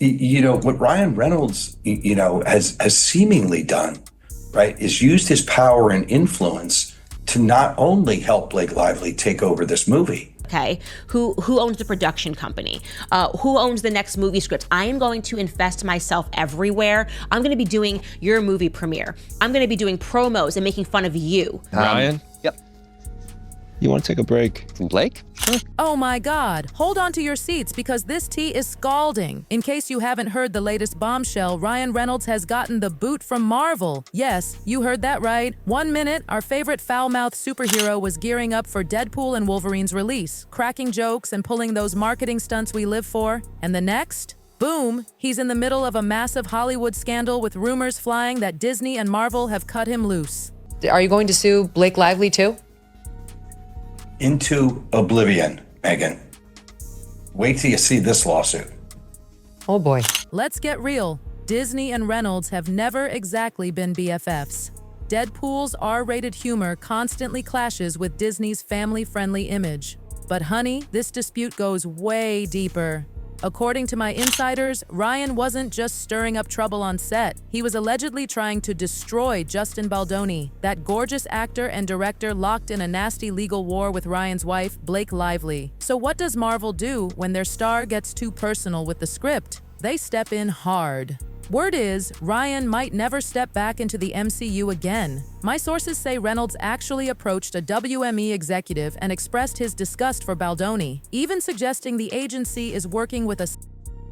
What Ryan Reynolds, has seemingly done, right, is used his power and influence to not only help Blake Lively take over this movie. Okay, who owns the production company? Who owns the next movie script? I am going to invest myself everywhere. I'm going to be doing your movie premiere. I'm going to be doing promos and making fun of you. Ryan? Yep. You want to take a break? Blake? Sure. Oh my God, hold on to your seats because this tea is scalding. In case you haven't heard the latest bombshell, Ryan Reynolds has gotten the boot from Marvel. Yes, you heard that right. 1 minute, our favorite foul-mouthed superhero was gearing up for Deadpool and Wolverine's release, cracking jokes and pulling those marketing stunts we live for. And the next? Boom, he's in the middle of a massive Hollywood scandal with rumors flying that Disney and Marvel have cut him loose. Are you going to sue Blake Lively too? Into oblivion, Megan. Wait till you see this lawsuit. Oh boy. Let's get real. Disney and Reynolds have never exactly been BFFs. Deadpool's R-rated humor constantly clashes with Disney's family-friendly image. But honey, this dispute goes way deeper. According to my insiders, Ryan wasn't just stirring up trouble on set. He was allegedly trying to destroy Justin Baldoni, that gorgeous actor and director locked in a nasty legal war with Ryan's wife, Blake Lively. So what does Marvel do when their star gets too personal with the script? They step in hard. Word is, Ryan might never step back into the MCU again. My sources say Reynolds actually approached a WME executive and expressed his disgust for Baldoni, even suggesting the agency is working with a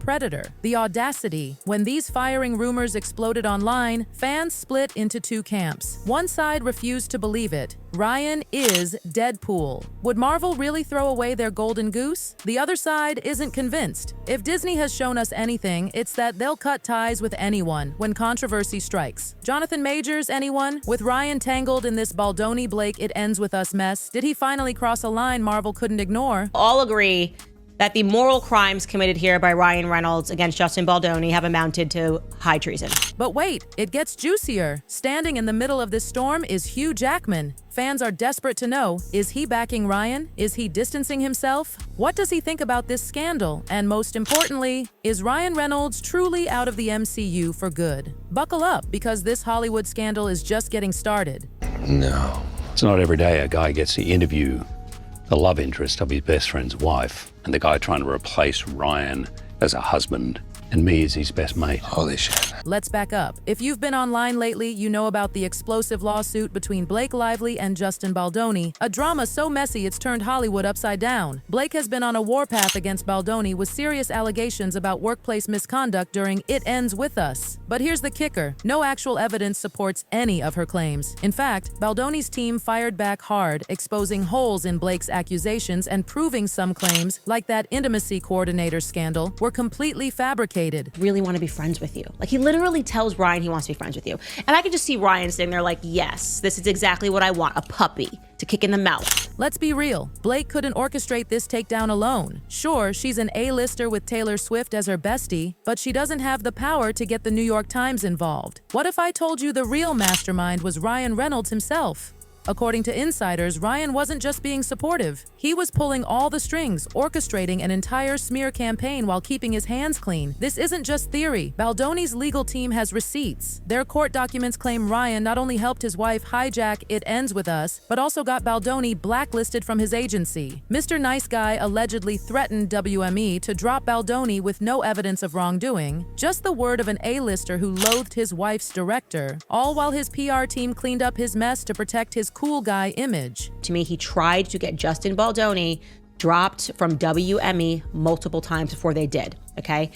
predator. The audacity. When these firing rumors exploded online, fans split into two camps. One side refused to believe it. Ryan is Deadpool. Would Marvel really throw away their golden goose? The other side isn't convinced. If Disney has shown us anything, it's that they'll cut ties with anyone when controversy strikes. Jonathan Majors, anyone? With Ryan tangled in this Baldoni Blake it ends with us mess, did he finally cross a line Marvel couldn't ignore? All agree that the moral crimes committed here by Ryan Reynolds against Justin Baldoni have amounted to high treason. But wait, it gets juicier. Standing in the middle of this storm is Hugh Jackman. Fans are desperate to know, is he backing Ryan? Is he distancing himself? What does he think about this scandal? And most importantly, is Ryan Reynolds truly out of the MCU for good? Buckle up, because this Hollywood scandal is just getting started. No. It's not every day a guy gets to interview the love interest of his best friend's wife, and the guy trying to replace Ryan as a husband and me as his best mate. Holy shit. Let's back up. If you've been online lately, you know about the explosive lawsuit between Blake Lively and Justin Baldoni, a drama so messy it's turned Hollywood upside down. Blake has been on a warpath against Baldoni with serious allegations about workplace misconduct during It Ends With Us. But here's the kicker. No actual evidence supports any of her claims. In fact, Baldoni's team fired back hard, exposing holes in Blake's accusations and proving some claims, like that intimacy coordinator scandal, were completely fabricated. Really want to be friends with you. Like, he literally tells Ryan he wants to be friends with you. And I could just see Ryan sitting there like, yes, this is exactly what I want, a puppy to kick in the mouth. Let's be real. Blake couldn't orchestrate this takedown alone. Sure, she's an A-lister with Taylor Swift as her bestie, but she doesn't have the power to get the New York Times involved. What if I told you the real mastermind was Ryan Reynolds himself? According to insiders, Ryan wasn't just being supportive. He was pulling all the strings, orchestrating an entire smear campaign while keeping his hands clean. This isn't just theory. Baldoni's legal team has receipts. Their court documents claim Ryan not only helped his wife hijack It Ends With Us, but also got Baldoni blacklisted from his agency. Mr. Nice Guy allegedly threatened WME to drop Baldoni with no evidence of wrongdoing, just the word of an A-lister who loathed his wife's director, all while his PR team cleaned up his mess to protect his cool guy image. To me, he tried to get Justin Baldoni dropped from WME multiple times before they did, okay?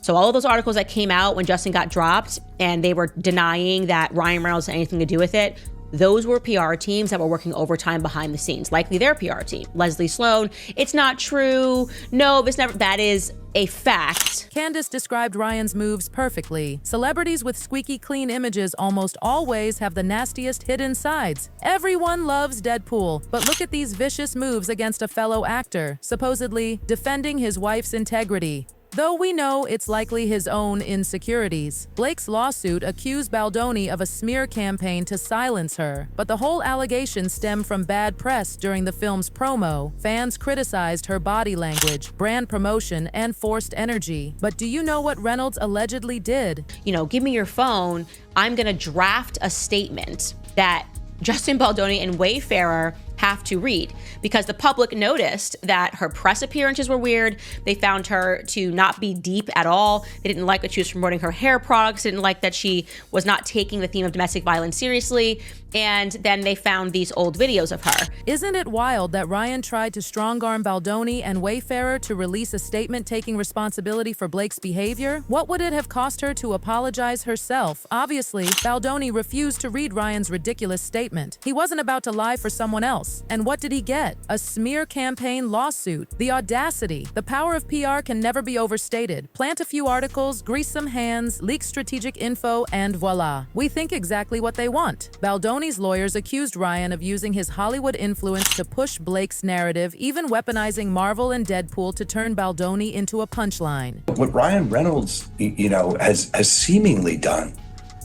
So all of those articles that came out when Justin got dropped and they were denying that Ryan Reynolds had anything to do with it, those were PR teams that were working overtime behind the scenes, likely their PR team. Leslie Sloan, it's not true. No, it's never, that is a fact. Candace described Ryan's moves perfectly. Celebrities with squeaky clean images almost always have the nastiest hidden sides. Everyone loves Deadpool, but look at these vicious moves against a fellow actor, supposedly defending his wife's integrity. Though we know it's likely his own insecurities. Blake's lawsuit accused Baldoni of a smear campaign to silence her, but the whole allegation stemmed from bad press during the film's promo. Fans criticized her body language, brand promotion, and forced energy. But do you know what Reynolds allegedly did? Give me your phone. I'm gonna draft a statement that Justin Baldoni and Wayfarer have to read, because the public noticed that her press appearances were weird. They found her to not be deep at all. They didn't like that she was promoting her hair products, didn't like that she was not taking the theme of domestic violence seriously. And then they found these old videos of her. Isn't it wild that Ryan tried to strong-arm Baldoni and Wayfarer to release a statement taking responsibility for Blake's behavior? What would it have cost her to apologize herself? Obviously, Baldoni refused to read Ryan's ridiculous statement. He wasn't about to lie for someone else. And what did he get? A smear campaign lawsuit. The audacity. The power of PR can never be overstated. Plant a few articles, grease some hands, leak strategic info, and voila. We think exactly what they want. Baldoni's lawyers accused Ryan of using his Hollywood influence to push Blake's narrative, even weaponizing Marvel and Deadpool to turn Baldoni into a punchline. What Ryan Reynolds, has seemingly done,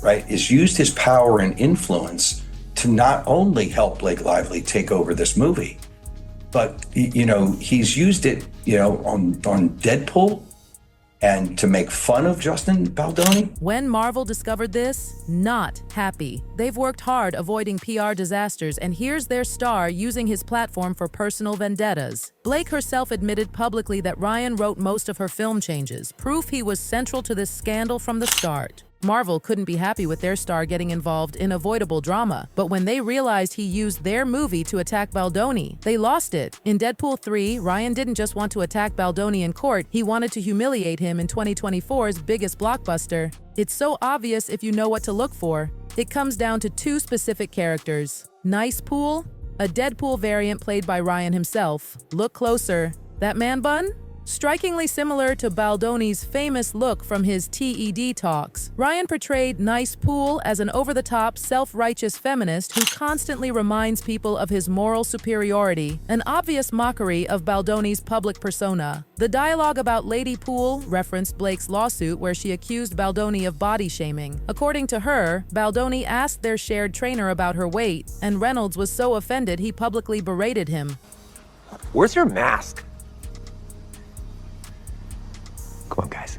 right, is used his power and influence to not only help Blake Lively take over this movie, but, he's used it, on Deadpool and to make fun of Justin Baldoni. When Marvel discovered this, not happy. They've worked hard avoiding PR disasters, and here's their star using his platform for personal vendettas. Blake herself admitted publicly that Ryan wrote most of her film changes, proof he was central to this scandal from the start. Marvel couldn't be happy with their star getting involved in avoidable drama, but when they realized he used their movie to attack Baldoni, they lost it. In Deadpool 3, Ryan didn't just want to attack Baldoni in court, he wanted to humiliate him in 2024's biggest blockbuster. It's so obvious if you know what to look for. It comes down to two specific characters. Nice Pool, a Deadpool variant played by Ryan himself. Look closer. That man bun? Strikingly similar to Baldoni's famous look from his TED talks. Ryan portrayed Nice Pool as an over-the-top, self-righteous feminist who constantly reminds people of his moral superiority, an obvious mockery of Baldoni's public persona. The dialogue about Lady Pool referenced Blake's lawsuit where she accused Baldoni of body shaming. According to her, Baldoni asked their shared trainer about her weight, and Reynolds was so offended he publicly berated him. Where's your mask? Come on, guys.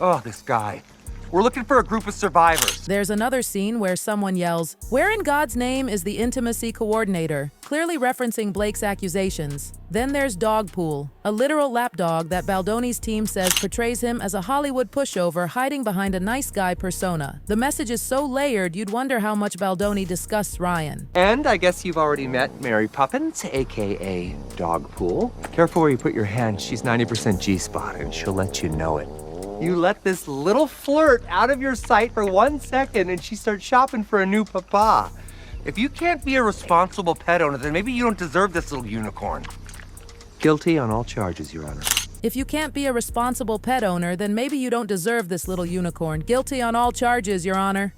Oh, this guy. We're looking for a group of survivors. There's another scene where someone yells, "Where in God's name is the intimacy coordinator?" clearly referencing Blake's accusations. Then there's Dogpool, a literal lapdog that Baldoni's team says portrays him as a Hollywood pushover hiding behind a nice guy persona. The message is so layered you'd wonder how much Baldoni disgusts Ryan. And I guess you've already met Mary Poppins, aka Dogpool. Careful where you put your hand. She's 90% G-spot and she'll let you know it. You let this little flirt out of your sight for 1 second and she starts shopping for a new papa. If you can't be a responsible pet owner, then maybe you don't deserve this little unicorn. Guilty on all charges, Your Honor. If you can't be a responsible pet owner, then maybe you don't deserve this little unicorn. Guilty on all charges, Your Honor.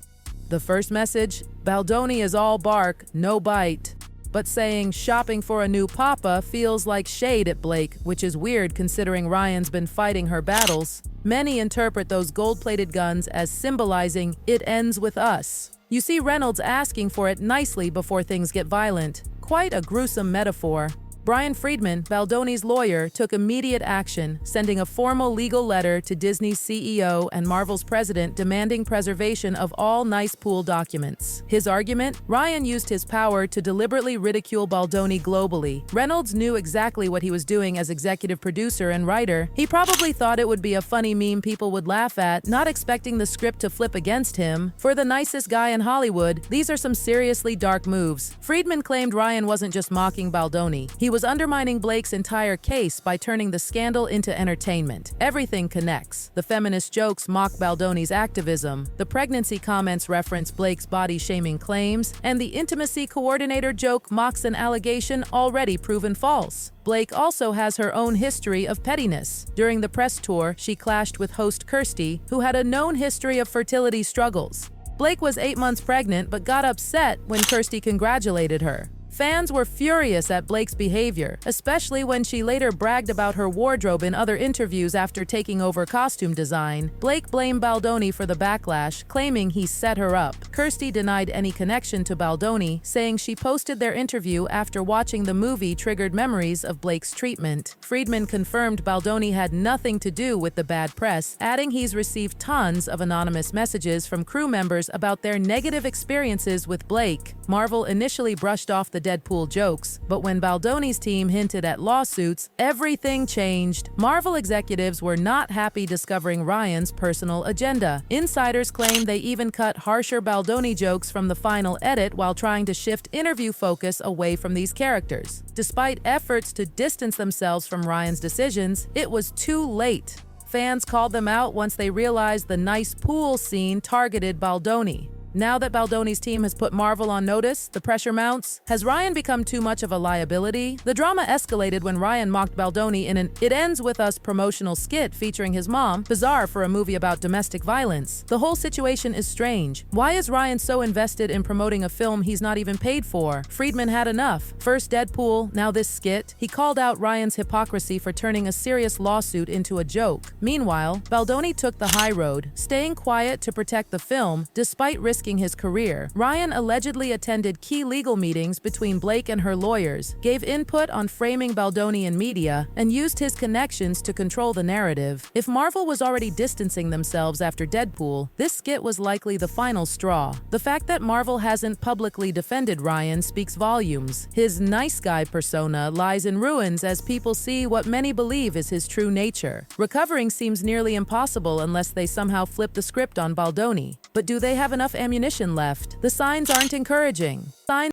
The first message, Baldoni is all bark, no bite. But saying shopping for a new papa feels like shade at Blake, which is weird considering Ryan's been fighting her battles. Many interpret those gold-plated guns as symbolizing it ends with us. You see Reynolds asking for it nicely before things get violent. Quite a gruesome metaphor. Brian Friedman, Baldoni's lawyer, took immediate action, sending a formal legal letter to Disney's CEO and Marvel's president demanding preservation of all Nice Pool documents. His argument? Ryan used his power to deliberately ridicule Baldoni globally. Reynolds knew exactly what he was doing as executive producer and writer. He probably thought it would be a funny meme people would laugh at, not expecting the script to flip against him. For the nicest guy in Hollywood, these are some seriously dark moves. Friedman claimed Ryan wasn't just mocking Baldoni. He was undermining Blake's entire case by turning the scandal into entertainment. Everything connects. The feminist jokes mock Baldoni's activism, the pregnancy comments reference Blake's body-shaming claims, and the intimacy coordinator joke mocks an allegation already proven false. Blake also has her own history of pettiness. During the press tour, she clashed with host Kirsty, who had a known history of fertility struggles. Blake was 8 months pregnant but got upset when Kirsty congratulated her. Fans were furious at Blake's behavior, especially when she later bragged about her wardrobe in other interviews after taking over costume design. Blake blamed Baldoni for the backlash, claiming he set her up. Kirsty denied any connection to Baldoni, saying she posted their interview after watching the movie triggered memories of Blake's treatment. Friedman confirmed Baldoni had nothing to do with the bad press, adding he's received tons of anonymous messages from crew members about their negative experiences with Blake. Marvel initially brushed off the Deadpool jokes, but when Baldoni's team hinted at lawsuits, everything changed. Marvel executives were not happy discovering Ryan's personal agenda. Insiders claim they even cut harsher Baldoni jokes from the final edit while trying to shift interview focus away from these characters. Despite efforts to distance themselves from Ryan's decisions, it was too late. Fans called them out once they realized the nice pool scene targeted Baldoni. Now that Baldoni's team has put Marvel on notice, the pressure mounts. Has Ryan become too much of a liability? The drama escalated when Ryan mocked Baldoni in an "It Ends With Us" promotional skit featuring his mom, bizarre for a movie about domestic violence. The whole situation is strange. Why is Ryan so invested in promoting a film he's not even paid for? Friedman had enough. First Deadpool, now this skit. He called out Ryan's hypocrisy for turning a serious lawsuit into a joke. Meanwhile, Baldoni took the high road, staying quiet to protect the film, despite risking his career. Ryan allegedly attended key legal meetings between Blake and her lawyers, gave input on framing Baldoni in media, and used his connections to control the narrative. If Marvel was already distancing themselves after Deadpool, this skit was likely the final straw. The fact that Marvel hasn't publicly defended Ryan speaks volumes. His nice guy persona lies in ruins as people see what many believe is his true nature. Recovering seems nearly impossible unless they somehow flip the script on Baldoni. But do they have enough ammunition left? The signs aren't encouraging. Signs